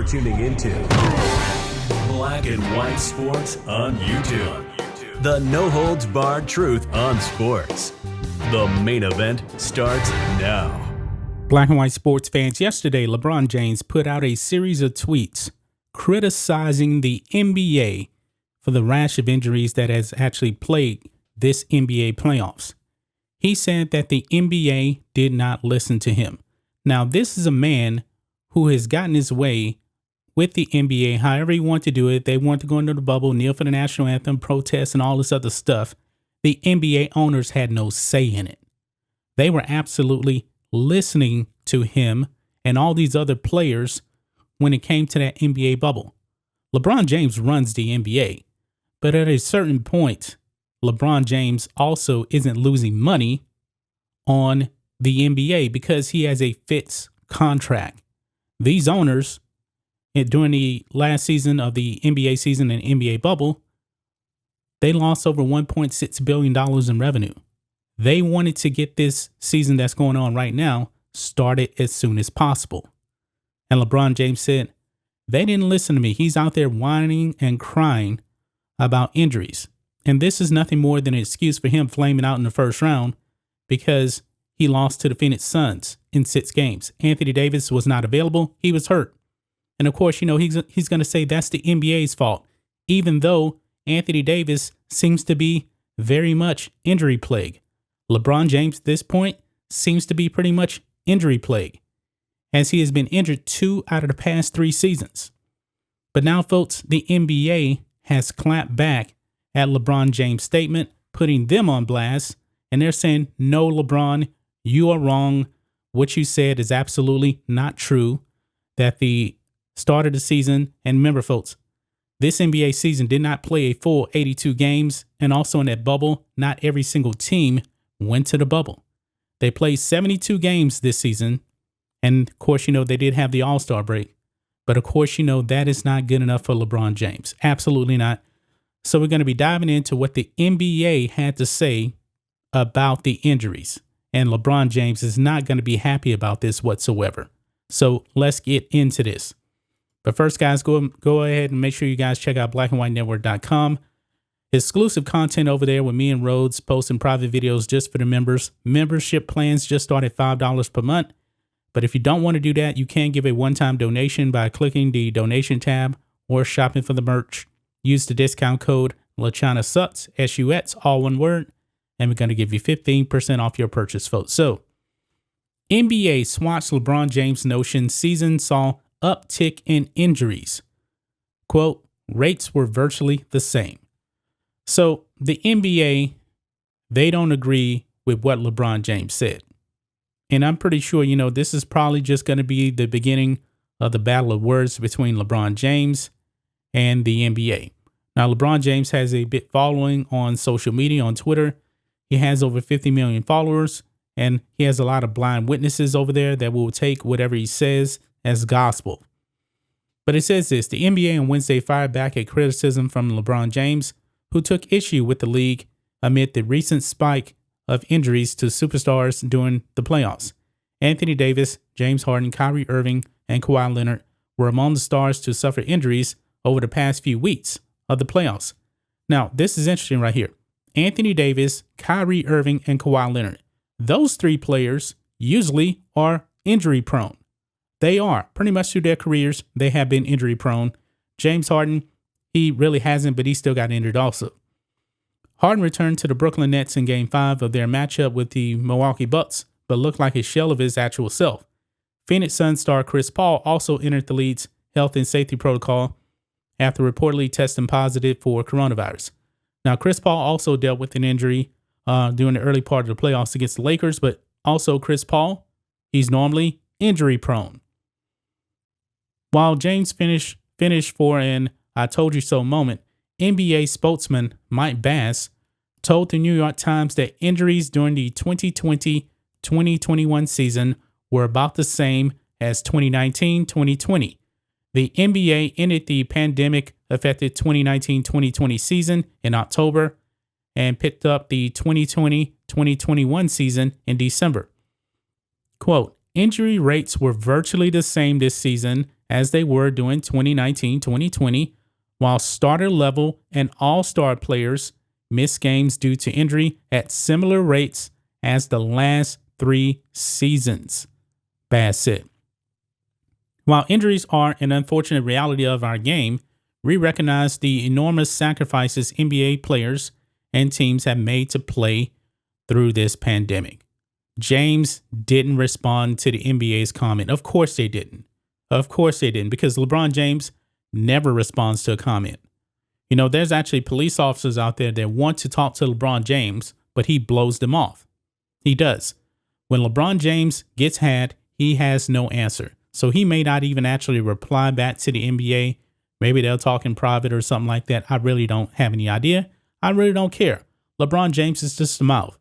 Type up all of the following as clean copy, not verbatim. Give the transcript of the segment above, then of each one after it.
You're tuning into Black and White Sports on YouTube. The no-holds-barred truth on sports. The main event starts now. Black and white sports fans, yesterday LeBron James put out a series of tweets criticizing the NBA for the rash of injuries that has actually plagued this NBA playoffs. He said that the NBA did not listen to him. Now, this is a man who has gotten his way with the NBA however he wanted to do it. They want to go into the bubble, kneel for the national anthem, protest, and all this other stuff. The NBA owners had no say in it. They were absolutely listening to him and all these other players when it came to that NBA bubble. LeBron James runs the NBA, but at a certain point, LeBron James also isn't losing money on the NBA because he has a fixed contract. These owners, during the last season of the NBA season and NBA bubble, they lost over $1.6 billion in revenue. They wanted to get this season that's going on right now started as soon as possible. And LeBron James said, they didn't listen to me. He's out there whining and crying about injuries. And this is nothing more than an excuse for him flaming out in the first round because he lost to the Phoenix Suns in 6 games. Anthony Davis was not available. He was hurt. And of course, he's going to say that's the NBA's fault, even though Anthony Davis seems to be very much injury plagued. LeBron James at this point seems to be pretty much injury plagued, as he has been injured 2 out of the past 3 seasons. But now, folks, the NBA has clapped back at LeBron James' statement, putting them on blast, and they're saying, no, LeBron, you are wrong. What you said is absolutely not true, that the start of the season, and remember, folks, this NBA season did not play a full 82 games, and also in that bubble, not every single team went to the bubble. They played 72 games this season, and of course, they did have the All-Star break, but of course, that is not good enough for LeBron James. Absolutely not. So we're going to be diving into what the NBA had to say about the injuries, and LeBron James is not going to be happy about this whatsoever. So let's get into this. But first, guys, go ahead and make sure you guys check out blackandwhitenetwork.com. Exclusive content over there with me and Rhodes posting private videos just for the members. Membership plans just start at $5 per month. But if you don't want to do that, you can give a one-time donation by clicking the donation tab or shopping for the merch. Use the discount code LaChanaSuts, S-U-X, all one word, and we're going to give you 15% off your purchase, folks. So, NBA swats LeBron James' notion season saw uptick in injuries. Quote, rates were virtually the same. So the NBA, they don't agree with what LeBron James said. And I'm pretty sure, this is probably just going to be the beginning of the battle of words between LeBron James and the NBA. Now, LeBron James has a big following on social media, on Twitter. He has over 50 million followers, and he has a lot of blind witnesses over there that will take whatever he says as gospel. But it says this, the NBA on Wednesday fired back at criticism from LeBron James, who took issue with the league amid the recent spike of injuries to superstars during the playoffs. Anthony Davis, James Harden, Kyrie Irving, and Kawhi Leonard were among the stars to suffer injuries over the past few weeks of the playoffs. Now, this is interesting right here. Anthony Davis, Kyrie Irving, and Kawhi Leonard. Those 3 players usually are injury prone. They are. Pretty much through their careers, they have been injury prone. James Harden, he really hasn't, but he still got injured also. Harden returned to the Brooklyn Nets in Game 5 of their matchup with the Milwaukee Bucks, but looked like a shell of his actual self. Phoenix Suns star Chris Paul also entered the league's health and safety protocol after reportedly testing positive for coronavirus. Now, Chris Paul also dealt with an injury during the early part of the playoffs against the Lakers, but also Chris Paul, he's normally injury prone. While James finished for an I told you so moment, NBA spokesman Mike Bass told the New York Times that injuries during the 2020-2021 season were about the same as 2019-2020. The NBA ended the pandemic-affected 2019-2020 season in October and picked up the 2020-2021 season in December. Quote, injury rates were virtually the same this season as they were during 2019-2020, while starter level and all-star players missed games due to injury at similar rates as the last 3 seasons, Bass said. While injuries are an unfortunate reality of our game, we recognize the enormous sacrifices NBA players and teams have made to play through this pandemic. James didn't respond to the NBA's comment. Of course they didn't. Because LeBron James never responds to a comment. You know, there's actually police officers out there that want to talk to LeBron James, but he blows them off. He does. When LeBron James gets had, he has no answer. So he may not even actually reply back to the NBA. Maybe they'll talk in private or something like that. I really don't have any idea. I really don't care. LeBron James is just a mouth.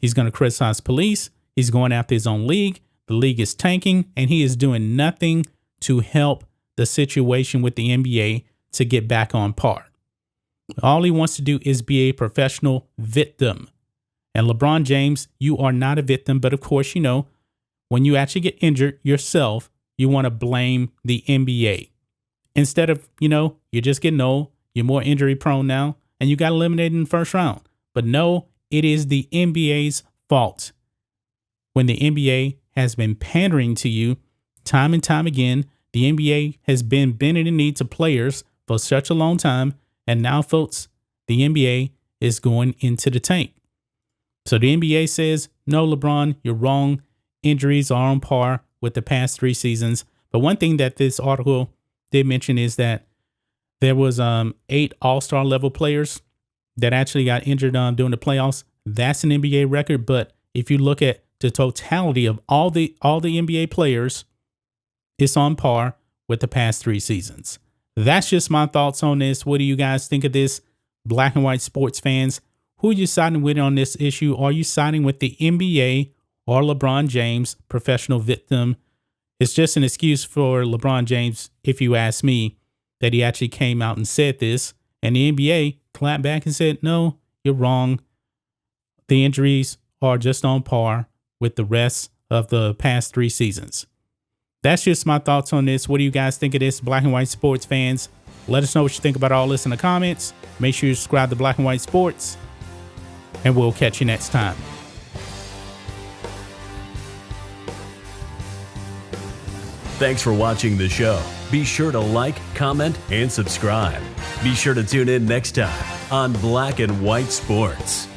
He's going to criticize police. He's going after his own league. The league is tanking, and he is doing nothing to help the situation with the NBA to get back on par. All he wants to do is be a professional victim. And LeBron James, you are not a victim, but of course, you know, when you actually get injured yourself, you want to blame the NBA. Instead of, you're just getting old, you're more injury prone now, and you got eliminated in the first round. But no, it is the NBA's fault. When the NBA has been pandering to you time and time again, the NBA has been bending the knee to players for such a long time. And now, folks, the NBA is going into the tank. So the NBA says, no, LeBron, you're wrong. Injuries are on par with the past 3 seasons. But one thing that this article did mention is that there was 8 all-star level players that actually got injured during the playoffs. That's an NBA record. But if you look at the totality of all the NBA players, it's on par with the past 3 seasons. That's just my thoughts on this. What do you guys think of this? Black and white sports fans, who are you siding with on this issue? Are you siding with the NBA or LeBron James, professional victim? It's just an excuse for LeBron James, if you ask me, that he actually came out and said this. And the NBA clapped back and said, no, you're wrong. The injuries are just on par with the rest of the past 3 seasons. That's just my thoughts on this. What do you guys think of this, black and white sports fans? Let us know what you think about all this in the comments. Make sure you subscribe to Black and White Sports, and we'll catch you next time. Thanks for watching the show. Be sure to like, comment, and subscribe. Be sure to tune in next time on Black and White Sports.